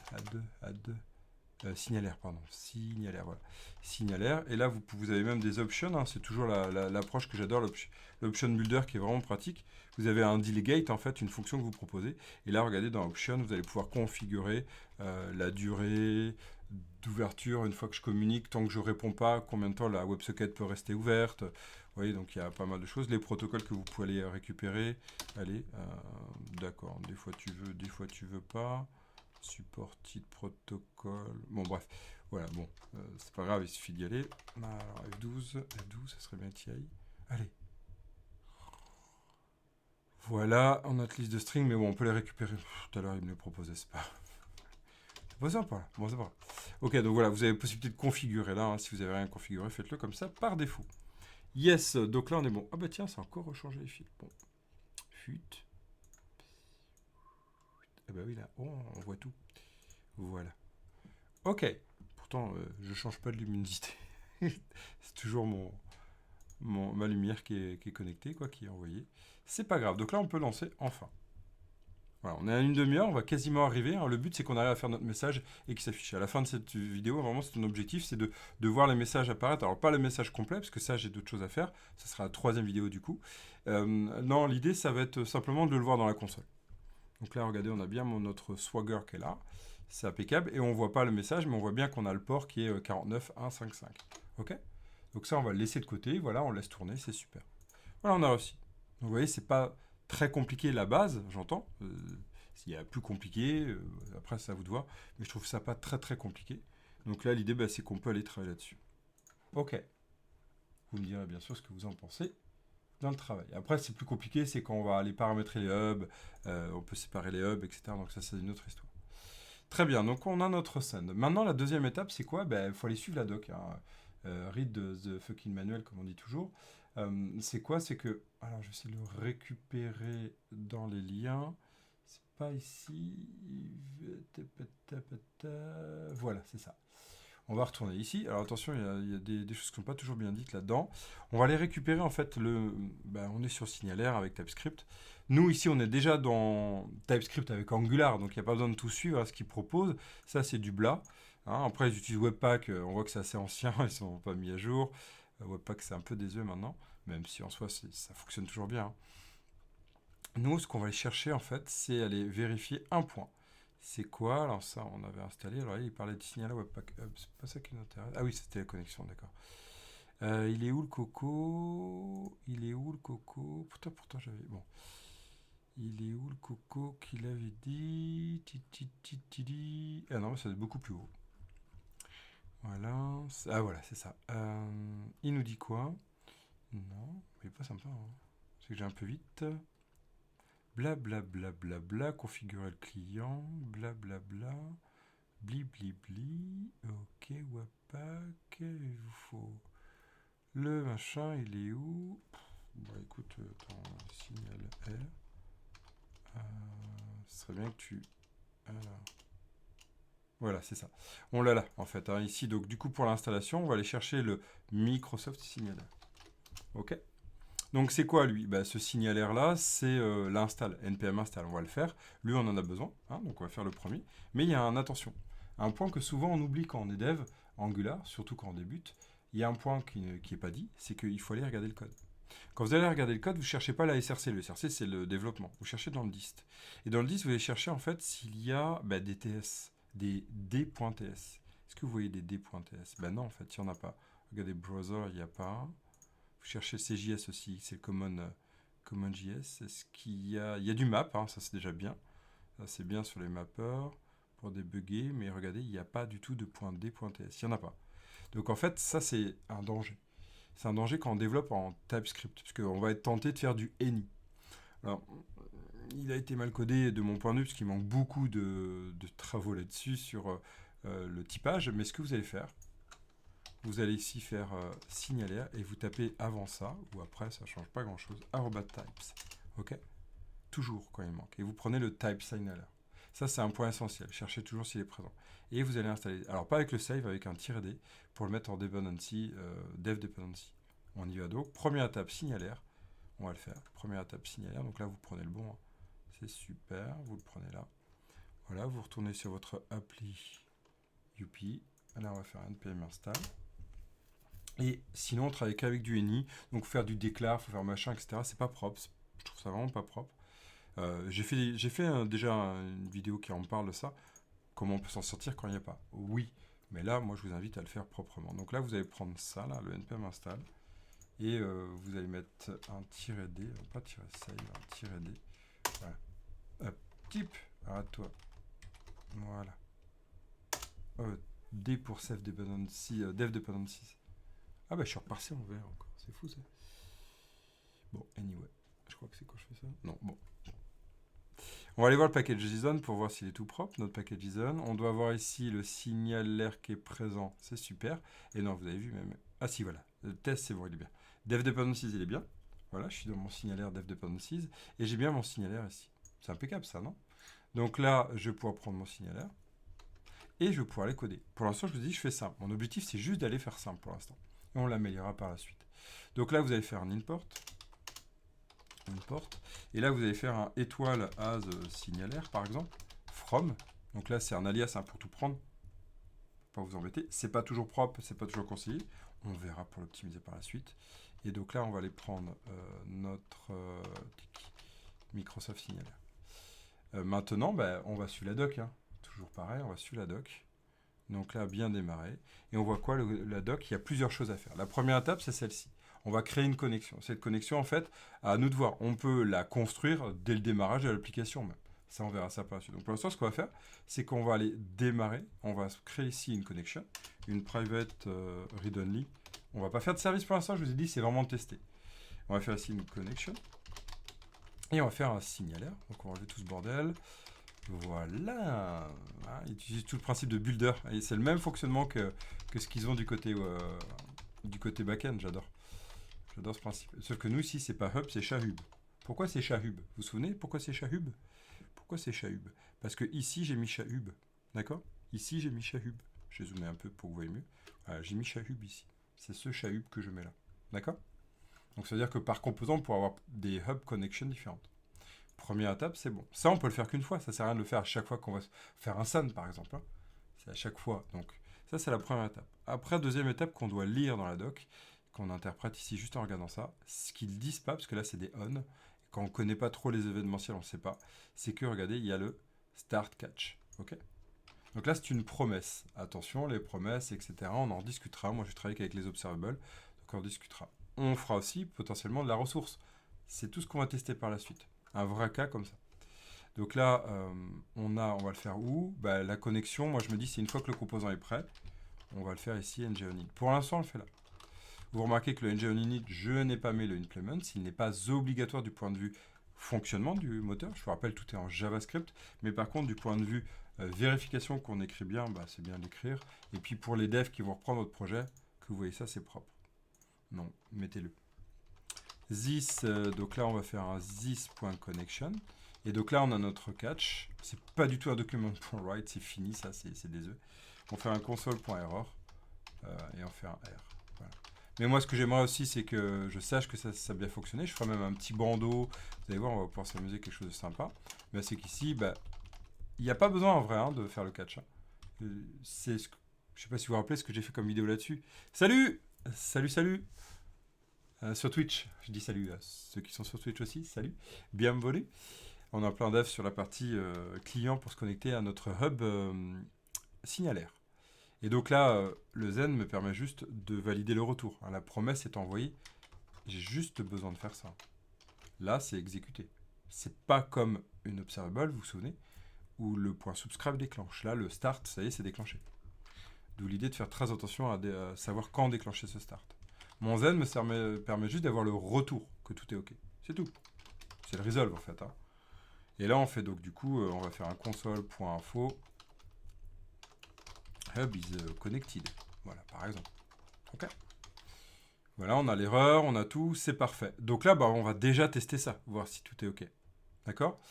signalaire, pardon. Signalaire, voilà. Signalaire. Et là, vous avez même des options. Hein, c'est toujours l'approche que j'adore, l'option builder qui est vraiment pratique. Vous avez un delegate, en fait, une fonction que vous proposez. Et là, regardez, dans option, vous allez pouvoir configurer la durée d'ouverture une fois que je communique. Tant que je ne réponds pas, combien de temps la WebSocket peut rester ouverte. Vous voyez, donc il y a pas mal de choses. Les protocoles que vous pouvez aller récupérer. Allez, d'accord. Des fois, tu veux, des fois, tu veux pas. Supported protocole. Bon, bref. Voilà, bon. C'est pas grave, il suffit d'y aller. Alors, F12, ça serait bien qu'il y aille. Allez. Voilà, on a notre liste de strings, mais bon, on peut les récupérer. Tout à l'heure, il me les proposait, c'est pas. C'est pas sympa, là. Bon, c'est pas grave. Ok, donc voilà, vous avez la possibilité de configurer là. Hein. Si vous avez rien configuré, faites-le comme ça par défaut. Yes, donc là, on est bon. Ah bah tiens, ça a encore rechangé les fils. Bon. Fut. Ah bah oui, là, oh, on voit tout. Voilà. Ok. Pourtant, je change pas de luminosité. C'est toujours ma lumière qui est connectée, quoi, qui est envoyée. C'est pas grave. Donc là, on peut lancer enfin. Voilà, on est à une demi-heure, on va quasiment arriver. Hein. Le but, c'est qu'on arrive à faire notre message et qu'il s'affiche. À la fin de cette vidéo, vraiment, c'est un objectif, c'est de voir les messages apparaître. Alors, pas le message complet, parce que ça, j'ai d'autres choses à faire. Ça sera la troisième vidéo, du coup. Non, l'idée, ça va être simplement de le voir dans la console. Donc là, regardez, on a bien notre Swagger qui est là. C'est impeccable. Et on ne voit pas le message, mais on voit bien qu'on a le port qui est 49.155. OK? Donc ça, on va le laisser de côté. Voilà, on laisse tourner, c'est super. Voilà, on a réussi. Donc vous voyez, c'est pas très compliqué la base, j'entends. S'il y a plus compliqué, après, c'est à vous de voir. Mais je trouve ça pas très très compliqué. Donc là, l'idée, c'est qu'on peut aller travailler là-dessus. OK. Vous me direz bien sûr ce que vous en pensez dans le travail. Après, c'est plus compliqué, c'est quand on va aller paramétrer les hubs, on peut séparer les hubs, etc. Donc ça, c'est une autre histoire. Très bien, donc on a notre send. Maintenant, la deuxième étape, c'est quoi? Il faut aller suivre la doc. Hein. Read the fucking manual, comme on dit toujours. C'est quoi? C'est que... Alors, je vais essayer de le récupérer dans les liens. C'est pas ici. Voilà, c'est ça. On va retourner ici. Alors attention, il y a des choses qui ne sont pas toujours bien dites là-dedans. On va les récupérer en fait. On est sur signalaire avec TypeScript. Nous ici, on est déjà dans TypeScript avec Angular, donc il n'y a pas besoin de tout suivre à ce qu'ils proposent. Ça, c'est du blas. Hein. Après, ils utilisent Webpack. On voit que c'est assez ancien, ils ne sont pas mis à jour. Webpack, c'est un peu désuet maintenant, même si en soi, ça fonctionne toujours bien. Hein. Nous, ce qu'on va aller chercher en fait, c'est aller vérifier un point. C'est quoi? Alors ça, on avait installé. Alors là, il parlait de signaler Webpack Hub. C'est pas ça qui nous intéresse. Ah oui, c'était la connexion, d'accord. Il est où le coco? Il est où le coco? Pourtant j'avais... Bon. Il est où le coco qu'il avait dit? Ah non, ça va être beaucoup plus haut. Voilà. Ah voilà, c'est ça. Il nous dit quoi? Non, il est pas sympa. Hein. C'est que j'ai un peu vite. Blablabla, bla, bla, bla, configurer le client, blablabla, bla, bli bli bli, ok, Webpack, il vous faut le machin, il est où? Bon, écoute, attends, signal R, ce serait bien que tu... Alors, voilà, c'est ça. On l'a là, en fait, hein, ici, donc du coup, pour l'installation, on va aller chercher le Microsoft Signal. Ok? Donc c'est quoi lui? Ce signalaire là, c'est l'install, npm install, on va le faire. Lui on en a besoin, hein, donc on va faire le premier. Mais il y a un attention, un point que souvent on oublie quand on est dev, Angular, surtout quand on débute, il y a un point qui n'est pas dit, c'est qu'il faut aller regarder le code. Quand vous allez regarder le code, vous ne cherchez pas la SRC. Le SRC, c'est le développement. Vous cherchez dans le dist. Et dans le dist, vous allez chercher en fait s'il y a des TS, des D.TS. Est-ce que vous voyez des D.TS? Non, en fait, il n'y en a pas. Regardez, browser, il n'y a pas. Vous cherchez CJS aussi, c'est CommonJS. Est-ce qu'il y a... Il y a du map, hein, ça c'est déjà bien. Ça c'est bien sur les mappers pour débugger, mais regardez, il n'y a pas du tout de .D.TS. Il n'y en a pas. Donc en fait, ça c'est un danger. C'est un danger quand on développe en TypeScript, parce qu'on va être tenté de faire du any. Alors, il a été mal codé de mon point de vue, parce qu'il manque beaucoup de travaux là-dessus sur le typage, mais ce que vous allez faire, vous allez ici faire signalaire, et vous tapez avant ça, ou après, ça ne change pas grand-chose, @types, ok? Toujours quand il manque. Et vous prenez le type signaler. Ça, c'est un point essentiel. Cherchez toujours s'il est présent. Et vous allez installer, alors pas avec le save, avec un -d, pour le mettre en dependency, dev dependency. On y va donc. Première étape signalaire. On va le faire. Première étape signalaire. Donc là, vous prenez le bon. Hein. C'est super. Vous le prenez là. Voilà, vous retournez sur votre appli UP. Là, on va faire un npm install. Et sinon, on travaille qu'avec du any. Donc, faire du déclare, faut faire machin, etc. C'est pas propre. Je trouve ça vraiment pas propre. J'ai fait déjà une vidéo qui en parle de ça. Comment on peut s'en sortir quand il n'y a pas? Oui, mais là, moi, je vous invite à le faire proprement. Donc là, vous allez prendre ça, là, le npm install, et vous allez mettre un -d, pas -save, un -d. Voilà. Hop, type, arrête-toi. Voilà. D pour save dependency, dev dependencies. Ah bah, je suis reparti en vert encore. C'est fou, ça. Bon, anyway. Je crois que c'est quand je fais ça. Non, bon. On va aller voir le package JSON pour voir s'il est tout propre, notre package JSON. On doit voir ici le signalaire qui est présent, c'est super. Et non, vous avez vu même... Ah si, voilà, le test c'est bon, il est bien. Dev dependencies, il est bien. Voilà, je suis dans mon signalaire dev dependencies. Et j'ai bien mon signalaire ici. C'est impeccable ça, non? Donc là, je vais pouvoir prendre mon signalaire. Et je vais pouvoir les coder. Pour l'instant, je vous dis, je fais simple. Mon objectif, c'est juste d'aller faire simple pour l'instant. Et on l'améliorera par la suite. Donc là, vous allez faire un import. Et là, vous allez faire un étoile as signalaire, par exemple, from. Donc là, c'est un alias pour tout prendre. Pas vous embêter. C'est pas toujours propre, c'est pas toujours conseillé. On verra pour l'optimiser par la suite. Et donc là, on va aller prendre notre Microsoft signalaire. Maintenant, on va suivre la doc. Hein. Toujours pareil, on va suivre la doc. Donc là, bien démarrer. Et on voit quoi, la doc? Il y a plusieurs choses à faire. La première étape, c'est celle-ci. On va créer une connexion. Cette connexion, en fait, à nous de voir. On peut la construire dès le démarrage de l'application même. Ça, on verra ça par la suite. Donc pour l'instant, ce qu'on va faire, c'est qu'on va aller démarrer. On va créer ici une connexion, une private read-only. On va pas faire de service pour l'instant, je vous ai dit, c'est vraiment tester. On va faire ici une connexion. Et on va faire un signalaire. Donc on va enlever tout ce bordel. Voilà. Ils utilisent tout le principe de builder. Et c'est le même fonctionnement que ce qu'ils ont du côté back-end. J'adore. J'adore ce principe. Sauf que nous, ici, c'est pas hub, c'est shahub. Pourquoi c'est shahub? Vous vous souvenez pourquoi c'est shahub? Pourquoi c'est shahub? Parce que ici, j'ai mis shahub. D'accord? Ici, j'ai mis shahub. Je vais zoomer un peu pour que vous voyez mieux. Voilà, j'ai mis shahub ici. C'est ce shahub que je mets là. D'accord? Donc, ça veut dire que par composant, on pourra avoir des hub connections différentes. Première étape, c'est bon. Ça, on peut le faire qu'une fois. Ça sert à rien de le faire à chaque fois qu'on va faire un SAN, par exemple. Hein. C'est à chaque fois. Donc, ça, c'est la première étape. Après, deuxième étape qu'on doit lire dans la doc, qu'on interprète ici juste en regardant ça. Ce qu'ils disent pas, parce que là, c'est des on. Quand on ne connaît pas trop les événementiels, on ne sait pas. C'est que, regardez, il y a le start catch. OK? Donc là, c'est une promesse. Attention, les promesses, etc. On en discutera. Moi, je travaille avec les observables. Donc, on en discutera. On fera aussi potentiellement de la ressource. C'est tout ce qu'on va tester par la suite. Un vrai cas comme ça. Donc là, on va le faire où? La connexion, moi je me dis, c'est une fois que le composant est prêt, on va le faire ici, ng-on-init. Pour l'instant, on le fait là. Vous remarquez que le ng-on-init, je n'ai pas mis le implement, il n'est pas obligatoire du point de vue fonctionnement du moteur. Je vous rappelle, tout est en JavaScript, mais par contre, du point de vue vérification qu'on écrit bien, c'est bien d'écrire. Et puis pour les devs qui vont reprendre votre projet, que vous voyez ça, c'est propre. Non, mettez-le. This, donc là on va faire un this.connection et donc là on a notre catch, c'est pas du tout un document.write, c'est fini ça, c'est des œufs. On fait un console.error et on fait un R. Voilà. Mais moi ce que j'aimerais aussi c'est que je sache que ça a bien fonctionné, je ferai même un petit bandeau, vous allez voir on va pouvoir s'amuser quelque chose de sympa. Mais c'est qu'ici, il n'y a pas besoin en vrai de faire le catch. Hein. Je sais pas si vous vous rappelez ce que j'ai fait comme vidéo là-dessus. Salut! Salut, salut. Sur Twitch, je dis salut à ceux qui sont sur Twitch aussi, salut. Bienvenue. On a plein dev sur la partie client pour se connecter à notre hub signalaire. Et donc là, le Zen me permet juste de valider le retour. Hein, la promesse est envoyée. J'ai juste besoin de faire ça. Là, c'est exécuté. C'est pas comme une observable, vous vous souvenez, où le point subscribe déclenche. Là, le start, ça y est, c'est déclenché. D'où l'idée de faire très attention à savoir quand déclencher ce start. Mon Zen permet juste d'avoir le retour, que tout est OK. C'est tout. C'est le resolve en fait. Hein. Et là, on fait donc du coup, on va faire un console.info hub is connected. Voilà, par exemple. OK. Voilà, on a l'erreur, on a tout, c'est parfait. Donc là, bah, on va déjà tester ça, voir si tout est OK. D'accord.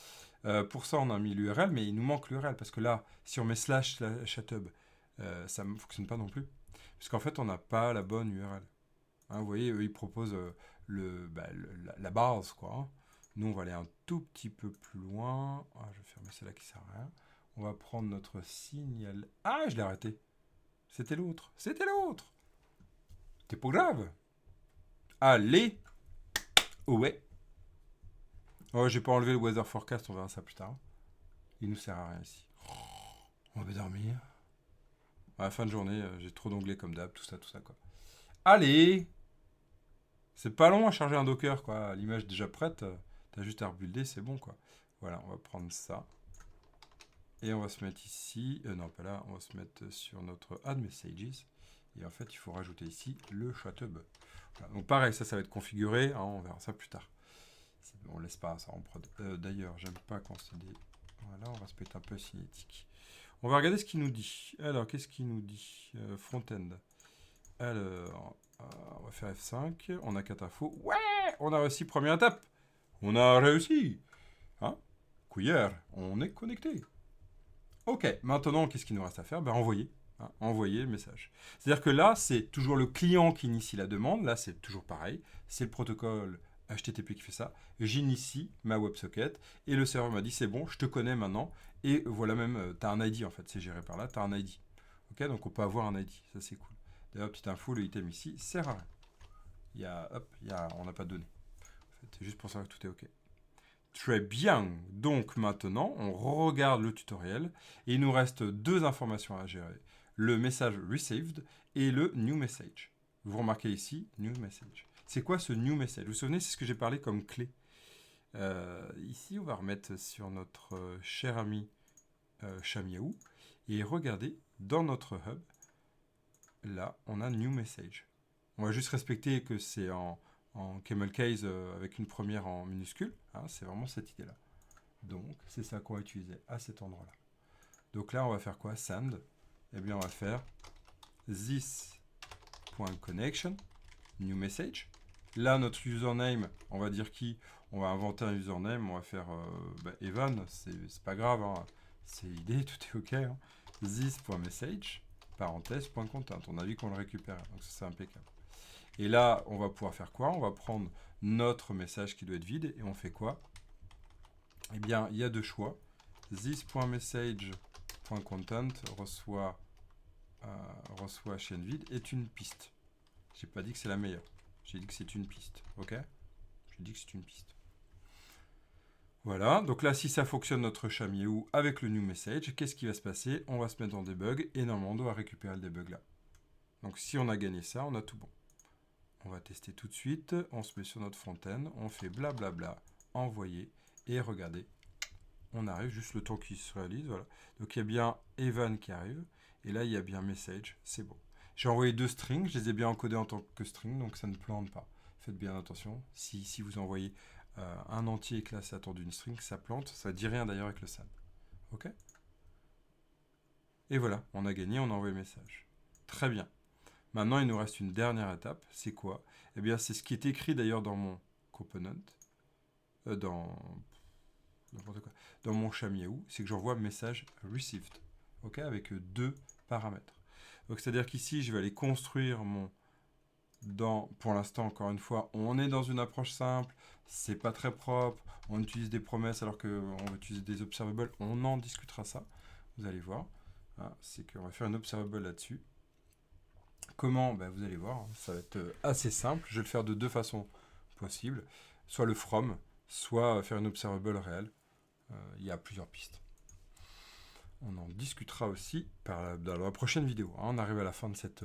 Pour ça, on a mis l'URL, mais il nous manque l'URL parce que là, si on met slash chathub, ça ne fonctionne pas non plus. Puisqu'en fait, on n'a pas la bonne URL. Hein, vous voyez, eux, ils proposent la base, quoi. Hein. Nous, on va aller un tout petit peu plus loin. Ah, je vais fermer celle-là qui sert à rien. On va prendre notre signal. Ah, je l'ai arrêté. C'était l'autre. C'était l'autre. C'est pas grave. Allez. Ouais. Oh, j'ai pas enlevé le weather forecast, on verra ça plus tard. Il nous sert à rien ici. On va dormir. À la fin de journée, j'ai trop d'onglets comme d'hab, tout ça, quoi. Allez. C'est pas long à charger un Docker, quoi. L'image déjà prête, t'as juste à rebuilder, c'est bon, quoi. Voilà, on va prendre ça. Et on va se mettre ici. Non, pas là. On va se mettre sur notre add messages. Et en fait, il faut rajouter ici le chatub. Voilà. Donc pareil, ça va être configuré. Hein, on verra ça plus tard. On laisse pas ça en prod. D'ailleurs, j'aime pas quand c'est des... Voilà, on va se mettre un peu cinétique. On va regarder ce qu'il nous dit. Alors, qu'est-ce qu'il nous dit front-end. Alors, on va faire F5. On a 4 infos. Ouais, on a réussi première étape. On a réussi. Hein, Couillère, on est connecté. Ok, maintenant, qu'est-ce qu'il nous reste à faire? Ben, envoyer. Hein, envoyer le message. C'est-à-dire que là, c'est toujours le client qui initie la demande. Là, c'est toujours pareil. C'est le protocole HTTP qui fait ça. J'initie ma WebSocket et le serveur m'a dit c'est bon, je te connais maintenant. Et voilà même, tu as un ID en fait, c'est géré par là, tu as un ID. Ok, donc on peut avoir un ID, ça c'est cool. D'ailleurs, petite info, le item ici sert à rien. On n'a pas de données. En fait, c'est juste pour savoir que tout est ok. Très bien. Donc maintenant, on regarde le tutoriel et il nous reste 2 informations à gérer. Le message received et le new message. Vous remarquez ici, new message. C'est quoi ce new message? Vous vous souvenez, c'est ce que j'ai parlé comme clé. Ici, on va remettre sur notre cher ami Chamiaou et regardez, dans notre hub, là, on a new message. On va juste respecter que c'est en camel case avec une première en minuscule. Hein, c'est vraiment cette idée-là. Donc, c'est ça qu'on va utiliser à cet endroit-là. Donc là, on va faire quoi? Send. Eh bien, on va faire this.connection, new message. Là, notre username, on va dire qui? On va inventer un username, on va faire Evan, c'est pas grave, hein. C'est l'idée, tout est ok. Hein. This.message, parenthèse, .content. On a vu qu'on le récupère, donc ça c'est impeccable. Et là, on va pouvoir faire quoi? On va prendre notre message qui doit être vide et on fait quoi? Eh bien, il y a 2 choix. This.message.content reçoit chaîne vide est une piste. J'ai pas dit que c'est la meilleure. J'ai dit que c'est une piste. Ok? J'ai dit que c'est une piste. Voilà. Donc là, si ça fonctionne notre Chamiaou avec le new message, qu'est-ce qui va se passer? On va se mettre dans debug et normalement, on doit récupérer le debug là. Donc si on a gagné ça, on a tout bon. On va tester tout de suite. On se met sur notre front-end. On fait blablabla, envoyer. Et regardez, on arrive juste le temps qu'il se réalise. Voilà. Donc il y a bien Evan qui arrive. Et là, il y a bien message. C'est bon. J'ai envoyé 2 strings. Je les ai bien encodés en tant que string. Donc ça ne plante pas. Faites bien attention. Si vous envoyez un entier classé attendu d'une string, ça plante. Ça ne dit rien d'ailleurs avec le SAN. OK? Et voilà, on a gagné, on a envoyé le message. Très bien. Maintenant, il nous reste une dernière étape. C'est quoi? Eh bien, c'est ce qui est écrit d'ailleurs dans mon component, dans mon Chamiaou, c'est que j'envoie message received, ok, avec 2 paramètres. Donc, c'est-à-dire qu'ici, je vais aller construire pour l'instant, encore une fois, on est dans une approche simple, c'est pas très propre, on utilise des promesses alors qu'on va utiliser des observables, on en discutera ça, vous allez voir. Hein, c'est qu'on va faire une observable là-dessus. comment? Ben, vous allez voir, hein, ça va être assez simple. Je vais le faire de deux façons possibles. Soit le from, soit faire une observable réelle. Il y a plusieurs pistes. On en discutera aussi dans la prochaine vidéo. Hein. On arrive à la fin de cette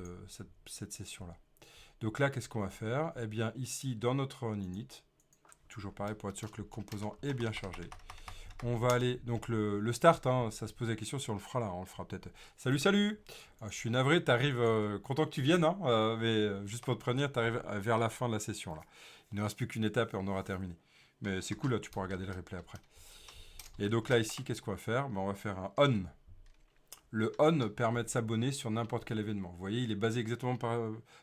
session-là. Donc là, qu'est-ce qu'on va faire? Eh bien, ici, dans notre init, toujours pareil pour être sûr que le composant est bien chargé. On va aller, donc le start, hein, ça se pose la question si on le fera là, on le fera peut-être. Salut, salut! Je suis navré, t'arrives, content que tu viennes, hein, mais juste pour te prévenir, t'arrives vers la fin de la session là. Il ne reste plus qu'une étape et on aura terminé. Mais c'est cool, là, tu pourras regarder le replay après. Et donc là, ici, qu'est-ce qu'on va faire? On va faire un on. Le on permet de s'abonner sur n'importe quel événement. Vous voyez, il est basé exactement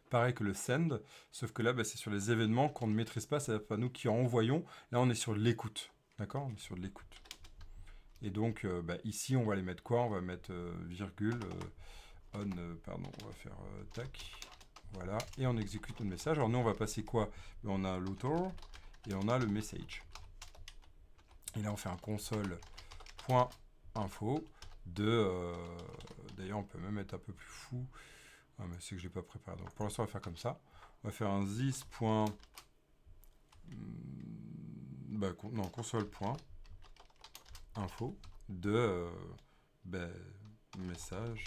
pareil que le send, sauf que là, c'est sur les événements qu'on ne maîtrise pas, c'est pas nous qui en envoyons. Là, on est sur l'écoute. D'accord? On est sur de l'écoute. Et donc, ici, on va les mettre quoi? On va mettre virgule, on, pardon, on va faire tac. Voilà, et on exécute notre message. Alors nous, on va passer quoi? On a l'author et on a le message. Et là, on fait un console.info de... D'ailleurs, on peut même être un peu plus fou. Ah, mais c'est que je ne l'ai pas préparé. Donc pour l'instant, on va faire comme ça. On va faire un this. Non, console.info de message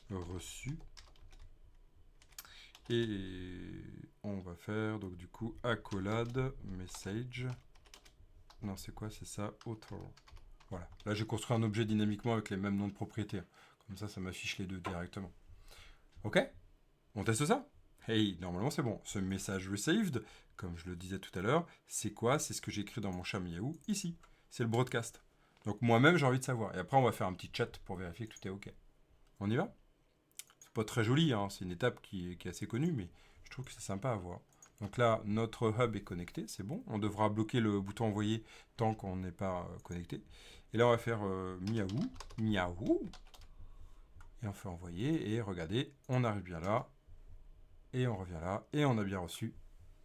reçu. Et on va faire donc du coup accolade message. Non, c'est quoi? C'est ça, author. Voilà. Là, j'ai construit un objet dynamiquement avec les mêmes noms de propriétaires. Comme ça m'affiche les deux directement. Ok? On teste ça? Hey, normalement, c'est bon. Ce message received, comme je le disais tout à l'heure, c'est quoi? C'est ce que j'ai écrit dans mon chat Miaou, ici. C'est le broadcast. Donc moi-même, j'ai envie de savoir. Et après, on va faire un petit chat pour vérifier que tout est ok. On y va? C'est pas très joli, hein. C'est une étape qui est assez connue, mais je trouve que c'est sympa à voir. Donc là, notre hub est connecté, c'est bon. On devra bloquer le bouton envoyer tant qu'on n'est pas connecté. Et là, on va faire miaou, miaou. Et on fait envoyer. Et regardez, on arrive bien là. Et on revient là. Et on a bien reçu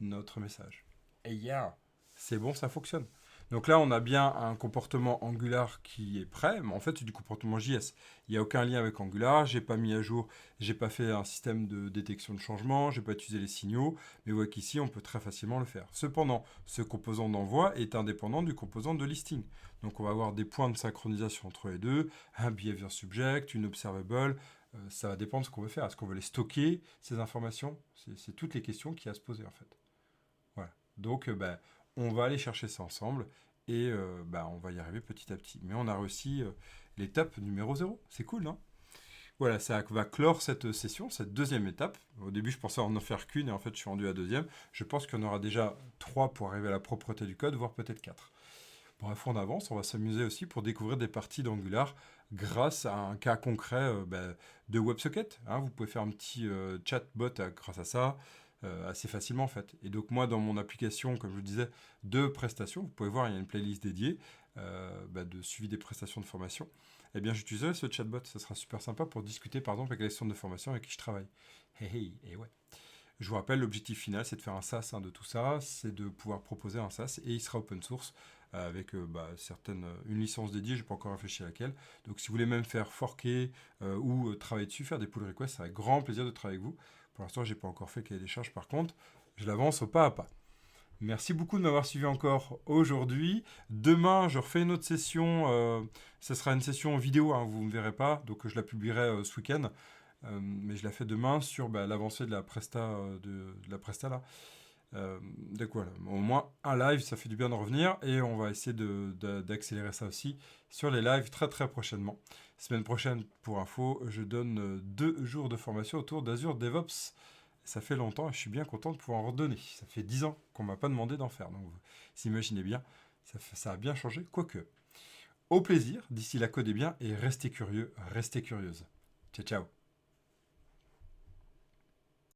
notre message. Et yeah, c'est bon, ça fonctionne. Donc là, on a bien un comportement Angular qui est prêt, mais en fait, c'est du comportement JS. Il n'y a aucun lien avec Angular, j'ai pas mis à jour, j'ai pas fait un système de détection de changement, j'ai pas utilisé les signaux, mais vous voyez qu'ici, on peut très facilement le faire. Cependant, ce composant d'envoi est indépendant du composant de listing. Donc, on va avoir des points de synchronisation entre les deux, un behavior subject, une observable, ça va dépendre de ce qu'on veut faire. Est-ce qu'on veut les stocker, ces informations? C'est toutes les questions qu'il y a à se poser, en fait. Voilà. Donc, on va aller chercher ça ensemble et on va y arriver petit à petit. Mais on a réussi l'étape numéro 0. C'est cool, non? Voilà, ça va clore cette session, cette deuxième étape. Au début, je pensais en faire qu'une et en fait, je suis rendu à la deuxième. Je pense qu'il y en aura déjà 3 pour arriver à la propreté du code, voire peut-être 4. Bref, on avance. On va s'amuser aussi pour découvrir des parties d'Angular grâce à un cas concret de WebSocket. Hein, vous pouvez faire un petit chatbot grâce à ça. Assez facilement en fait. Et donc moi dans mon application, comme je vous disais, de prestations, vous pouvez voir, il y a une playlist dédiée de suivi des prestations de formation. Eh bien j'utiliserai ce chatbot, ça sera super sympa pour discuter par exemple avec les centres de formation avec qui je travaille. Et ouais. Je vous rappelle, l'objectif final c'est de faire un SaaS de tout ça, c'est de pouvoir proposer un SaaS et il sera open source avec une licence dédiée, je n'ai pas encore réfléchi à laquelle. Donc si vous voulez même faire forker ou travailler dessus, faire des pull requests, c'est avec grand plaisir de travailler avec vous. Pour l'instant, je n'ai pas encore fait cahier des charges par contre. Je l'avance au pas à pas. Merci beaucoup de m'avoir suivi encore aujourd'hui. Demain, je refais une autre session. Ce sera une session vidéo, hein, vous ne me verrez pas. Donc, je la publierai ce week-end. Mais je la fais demain sur l'avancée de la Presta, de la Presta là. Donc voilà, au moins un live, ça fait du bien de revenir. Et on va essayer d'accélérer ça aussi sur les lives très très prochainement. Semaine prochaine, pour info, je donne 2 jours de formation autour d'Azure DevOps. Ça fait longtemps et je suis bien content de pouvoir en redonner. Ça fait 10 ans qu'on ne m'a pas demandé d'en faire. Donc vous imaginez bien, ça a bien changé, quoique. Au plaisir, d'ici là, codez bien et restez curieux, restez curieuse. Ciao, ciao.